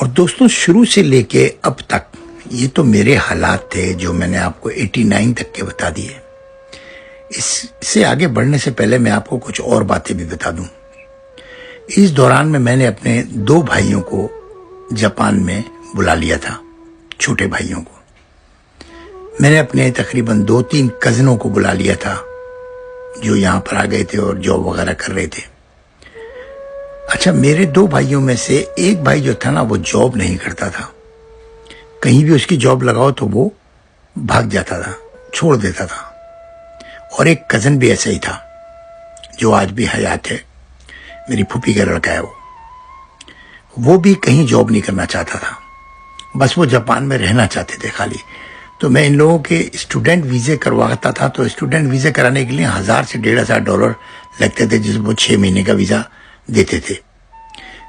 और दोस्तों, शुरू से लेके अब तक ये तो मेरे हालात थे जो मैंने आपको 89 तक के बता दिए। इससे आगे बढ़ने से पहले मैं आपको कुछ और बातें भी बता दूं। इस दौरान में मैंने अपने 2 भाइयों को जापान में बुला लिया था, छोटे भाइयों को। मैंने अपने तकरीबन 2-3 कज़नों को बुला लिया था जो यहाँ पर आ गए थे और जॉब वगैरह कर रहे थे। अच्छा, मेरे 2 भाइयों में से एक भाई जो था ना, वो जॉब नहीं करता था। कहीं भी उसकी जॉब लगाओ तो वो भाग जाता था, छोड़ देता था। और एक कज़न भी ऐसा ही था जो आज भी हयात है, मेरी फूफी का लड़का है। वो भी कहीं जॉब नहीं करना चाहता था, बस वो जापान में रहना चाहते थे खाली। तो मैं इन लोगों के स्टूडेंट वीज़े करवाता था। तो स्टूडेंट वीज़े कराने के लिए $1000 से $1500 लगते थे, जिसमें वो 6 महीने का वीज़ा देते थे।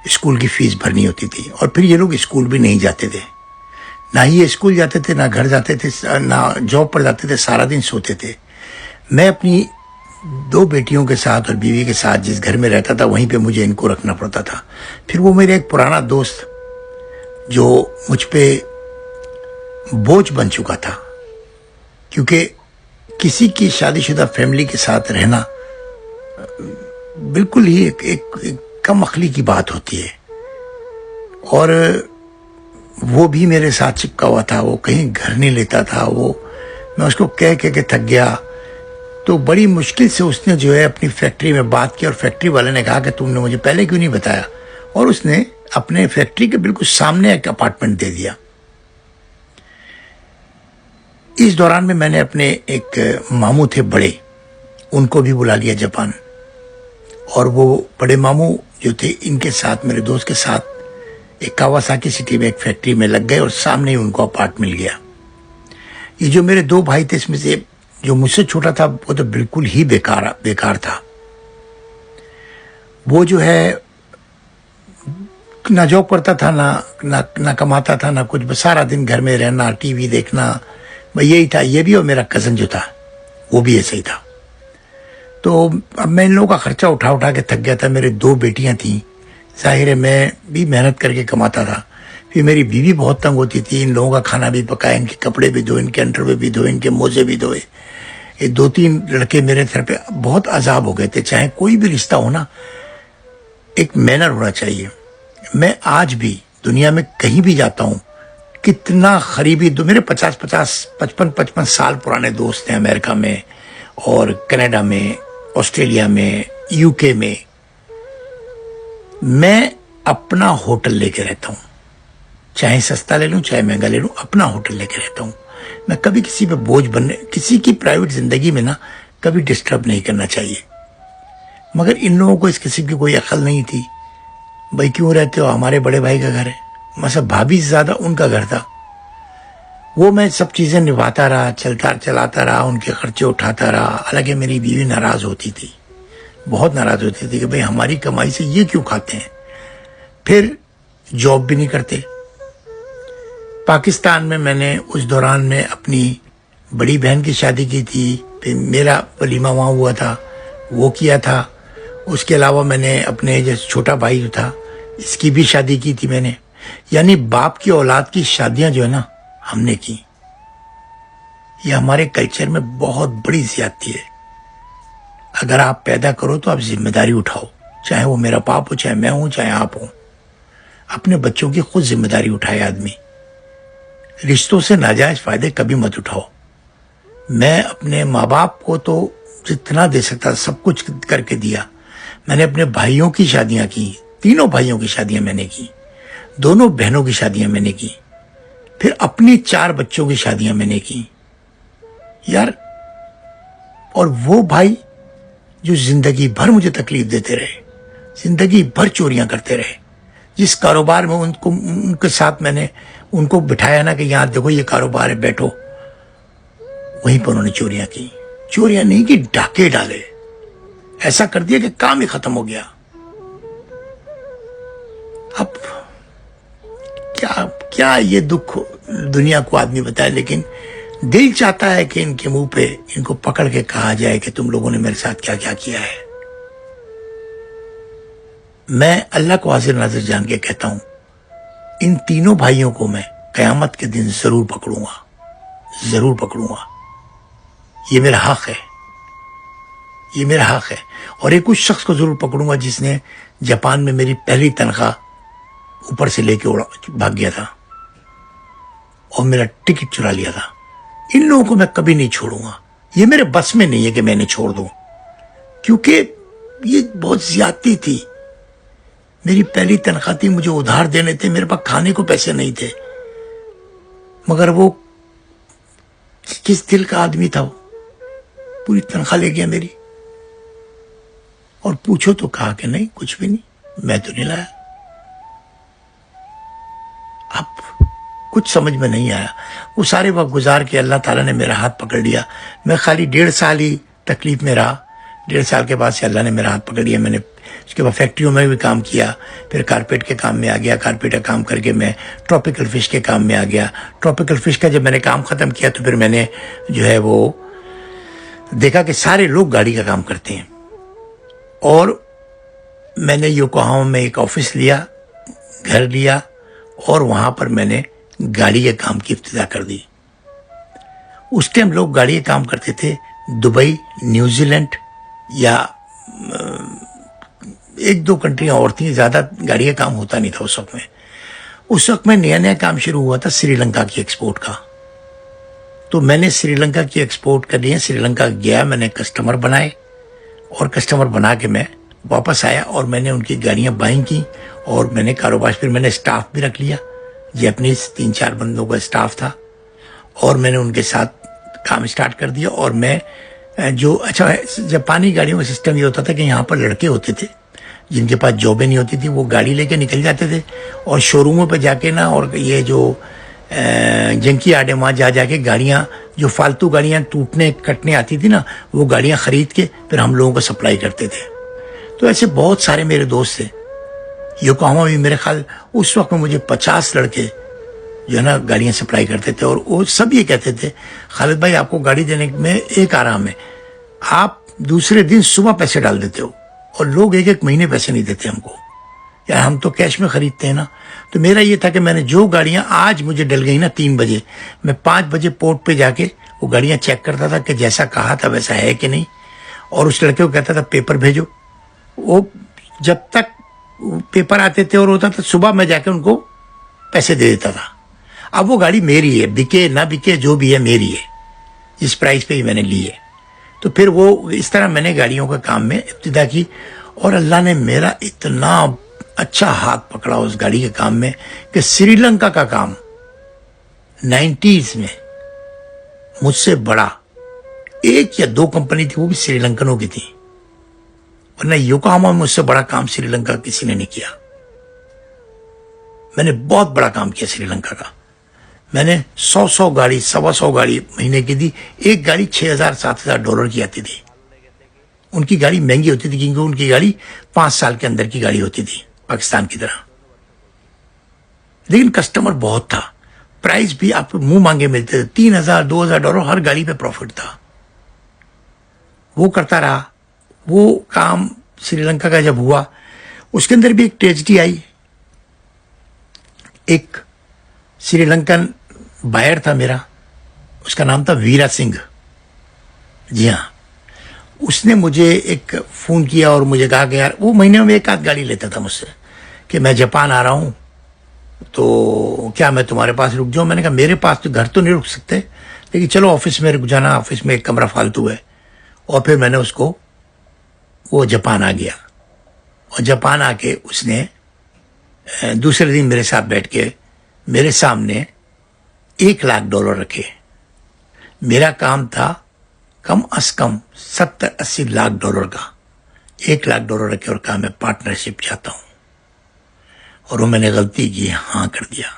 स्कूल की फीस भरनी होती थी। और फिर ये लोग स्कूल भी नहीं जाते थे, ना ही ये स्कूल जाते थे, ना घर जाते थे, ना जॉब पर जाते थे, सारा दिन सोते थे। मैं अपनी 2 बेटियों के साथ और बीवी के साथ जिस घर में रहता था, वहीं पे मुझे इनको रखना पड़ता था। फिर वो मेरे एक पुराना दोस्त जो मुझ पे बोझ बन चुका था, क्योंकि किसी की शादीशुदा फैमिली के साथ रहना बिल्कुल ही एक कम अक्ली की बात होती है। और वो भी मेरे साथ चिपका हुआ था, वो कहीं घर नहीं लेता था। मैं उसको कह के थक गया। तो बड़ी मुश्किल से उसने जो है अपनी फैक्ट्री में बात की, और फैक्ट्री वाले ने कहा कि तुमने मुझे पहले क्यों नहीं बताया। और उसने अपने फैक्ट्री के बिल्कुल सामने एक अपार्टमेंट दे दिया। इस दौरान में मैंने अपने एक मामू थे बड़े, उनको भी बुला लिया जापान। और वो बड़े मामू जो थे, इनके साथ, मेरे दोस्त के साथ एक कावासाकी सिटी में एक फैक्ट्री में लग गए और सामने ही उनको अपार्ट मिल गया। ये जो मेरे 2 भाई थे, इसमें से जो मुझसे छोटा था वो तो बिल्कुल ही बेकार था। वो जो है ना जॉब करता था, ना कमाता था, ना कुछ, बस सारा दिन घर में रहना, टीवी देखना, भाई यही था। ये भी, और मेरा कज़न जो था वो भी ऐसा ही था। तो अब मैं इन लोगों का खर्चा उठा के थक गया था। मेरे 2 बेटियां थीं, जाहिर है मैं भी मेहनत करके कमाता था। फिर मेरी बीवी बहुत तंग होती थी, इन लोगों का खाना भी पकाया, इनके कपड़े भी धोए, इनके अंडरवेयर भी धोए, इनके मोजे भी धोए। ये 2-3 लड़के मेरे सर पे बहुत अजाब हो गए थे। चाहे कोई भी रिश्ता हो ना, एक मैनर होना चाहिए। मैं आज भी दुनिया में कहीं भी जाता हूँ, कितना करीबी मेरे 55 साल पुराने दोस्त हैं, अमेरिका में और कनाडा में, ऑस्ट्रेलिया में, यूके में। मैं अपना होटल लेके रहता हूँ, चाहे सस्ता ले लूं चाहे महंगा ले लूं, अपना होटल लेके रहता हूँ। मैं कभी किसी पे बोझ बनने, किसी की प्राइवेट जिंदगी में ना कभी डिस्टर्ब नहीं करना चाहिए। मगर इन लोगों को इस किस्म की कोई अकल नहीं थी। भाई क्यों रहते हो, हमारे बड़े भाई का घर है, मतलब भाभी से ज्यादा उनका घर था। वो मैं सब चीजें निभाता रहा, चलाता रहा, उनके खर्चे उठाता रहा। हालांकि मेरी बीवी नाराज होती थी, बहुत नाराज होती थी कि भाई हमारी कमाई से ये क्यों खाते हैं। फिर जॉब भी नहीं करते। पाकिस्तान में मैंने उस दौरान में अपनी बड़ी बहन की शादी की थी, फिर मेरा वलीमा वहाँ हुआ था, वो किया था। उसके अलावा मैंने अपने जो छोटा भाई जो था, इसकी भी शादी की थी मैंने। यानी बाप की औलाद की शादियां जो है ना, हमने की। ये हमारे कल्चर में बहुत बड़ी ज्यादती है। अगर आप पैदा करो तो आप जिम्मेदारी उठाओ, चाहे वो मेरा बाप हो, चाहे मैं हूं, चाहे आप हो। अपने बच्चों की खुद जिम्मेदारी उठाए आदमी। रिश्तों से नाजायज फायदे कभी मत उठाओ। मैं अपने माँ बाप को तो जितना दे सकता सब कुछ करके दिया। मैंने अपने भाइयों की शादियां की, 3 भाइयों की शादियां मैंने की, 2 बहनों की शादियां मैंने की, फिर अपनी 4 बच्चों की शादियां मैंने की यार। और वो भाई जो जिंदगी भर मुझे तकलीफ देते रहे, जिंदगी भर चोरियां करते रहे। जिस कारोबार में उनके साथ मैंने उनको बिठाया ना कि यहां देखो ये कारोबार है, बैठो, वहीं पर उन्होंने चोरियां की। चोरियां नहीं की, डाके डाले। ऐसा कर दिया कि काम ही खत्म हो गया। अब क्या क्या ये दुख दुनिया को आदमी बताए, लेकिन दिल चाहता है कि इनके मुंह पे इनको पकड़ के कहा जाए कि तुम लोगों ने मेरे साथ क्या क्या किया है। मैं अल्लाह को हाजिर नाजिर जान के कहता हूं इन तीनों भाइयों को मैं कयामत के दिन जरूर पकड़ूंगा, जरूर पकड़ूंगा। ये मेरा हक है, ये मेरा हक है। और एक उस शख्स को जरूर पकड़ूंगा जिसने जापान में मेरी पहली तनख्वाह ऊपर से लेके उड़ा भाग गया था और मेरा टिकट चुरा लिया था। इन लोगों को मैं कभी नहीं छोड़ूंगा। ये मेरे बस में नहीं है कि मैं इन्हें छोड़ दूं, क्योंकि ये बहुत ज्यादती थी। मेरी पहली तनख्वाह थी, मुझे उधार देने थे, मेरे पास खाने को पैसे नहीं थे, मगर वो किस दिल का आदमी था, वो पूरी तनख्वाह ले गया मेरी। और पूछो तो कहा कि नहीं, कुछ भी नहीं, मैं तो नहीं लाया। अब कुछ समझ में नहीं आया। वो सारे वक्त गुजार के अल्लाह ताला ने मेरा हाथ पकड़ लिया। मैं खाली 1.5 साल ही तकलीफ में रहा। 1.5 साल के बाद से अल्लाह ने मेरा हाथ पकड़ लिया। मैंने उसके बाद फैक्ट्रियों में भी काम किया, फिर कारपेट के काम में आ गया। कारपेट का काम करके मैं ट्रॉपिकल फिश के काम में आ गया। ट्रॉपिकल फिश का जब मैंने काम खत्म किया तो फिर मैंने जो है वो देखा कि सारे लोग गाड़ी का काम करते हैं। और मैंने योकोहामा में एक ऑफिस लिया, घर लिया, और वहां पर मैंने गाड़ी के काम की इब्तिदा कर दी। उस टाइम लोग गाड़ी के काम करते थे दुबई, न्यूजीलैंड या 1-2 कंट्रियां और थी, ज्यादा गाड़ी का काम होता नहीं था उस वक्त में। उस वक्त में नया नया काम शुरू हुआ था श्रीलंका की एक्सपोर्ट का। तो मैंने श्रीलंका की एक्सपोर्ट करनी है, श्रीलंका गया, मैंने कस्टमर बनाए और कस्टमर बना के मैं वापस आया और मैंने उनकी गाड़ियां बाई की और मैंने कारोबार, फिर मैंने स्टाफ भी रख लिया, जैपनीज 3-4 बंदों का स्टाफ था और मैंने उनके साथ काम स्टार्ट कर दिया। और मैं जो अच्छा जापानी गाड़ियों का सिस्टम ये होता था कि यहाँ पर लड़के होते थे जिनके पास जॉबें नहीं होती थी, वो गाड़ी लेके निकल जाते थे और शोरूमों पर जाके ना, और ये जो जंकी यार्ड है वहाँ जा जाके गाड़ियाँ, जो फालतू गाड़ियाँ टूटने कटने आती थी ना, वो गाड़ियाँ खरीद के फिर हम लोगों को सप्लाई करते थे। तो ऐसे बहुत सारे मेरे दोस्त थे। योकोहामा भी मेरे ख्याल उस वक्त में मुझे 50 लड़के जो है ना गाड़ियां सप्लाई करते थे। और वो सब ये कहते थे, खालिद भाई आपको गाड़ी देने में एक आराम है, आप दूसरे दिन सुबह पैसे डाल देते हो और लोग 1-1 महीने पैसे नहीं देते हमको, यार हम तो कैश में खरीदते हैं ना। तो मेरा ये था कि मैंने जो गाड़ियां आज मुझे डल गई ना 3 बजे, मैं 5 बजे पोर्ट पे जाके वो गाड़ियां चेक करता था कि जैसा कहा था वैसा है कि नहीं, और उस लड़के को कहता था पेपर भेजो। वो जब तक पेपर आते थे और होता था, सुबह मैं जाके उनको पैसे दे देता था। अब वो गाड़ी मेरी है, बिके ना बिके जो भी है मेरी है, जिस प्राइस पे ही मैंने ली है। तो फिर वो इस तरह मैंने गाड़ियों का काम में इब्तिदा की और अल्लाह ने मेरा इतना अच्छा हाथ पकड़ा उस गाड़ी के काम में कि श्रीलंका का काम 90s में मुझसे बड़ा 1 या 2 कंपनी थी, वो भी श्रीलंकनों की थी, वरना योकोहामा में मुझसे बड़ा काम श्रीलंका किसी ने नहीं किया। मैंने बहुत बड़ा काम किया श्रीलंका का। मैंने 100 गाड़ी, 125 गाड़ी महीने की दी। एक गाड़ी $6,000-7,000 की आती थी। उनकी गाड़ी महंगी होती थी क्योंकि उनकी गाड़ी 5 साल के अंदर की गाड़ी होती थी, पाकिस्तान की तरह। लेकिन कस्टमर बहुत था, प्राइस भी आपको मुंह मांगे मिलते थे। $3,000-2,000 हर गाड़ी पे प्रॉफिट था। वो करता रहा। वो काम श्रीलंका का जब हुआ, उसके अंदर भी एक ट्रेजेडी आई। एक श्रीलंकन बायर था मेरा, उसका नाम था वीरा सिंह। जी हाँ, उसने मुझे एक फोन किया और मुझे कहा कि यार, वो महीने में 1 आध गाड़ी लेता था मुझसे, कि मैं जापान आ रहा हूं तो क्या मैं तुम्हारे पास रुक जाऊं। मैंने कहा मेरे पास तो घर तो नहीं रुक सकते, लेकिन चलो ऑफिस में रुक जाना, ऑफिस में 1 कमरा फालतू है। और फिर मैंने उसको, वो जापान आ गया और जापान आके उसने दूसरे दिन मेरे साथ बैठ के मेरे सामने $1 लाख रखे। मेरा काम था कम अज कम $70-80 लाख का। $1 लाख रखे और कहा मैं पार्टनरशिप चाहता हूं। और वो मैंने गलती की, हाँ कर दिया।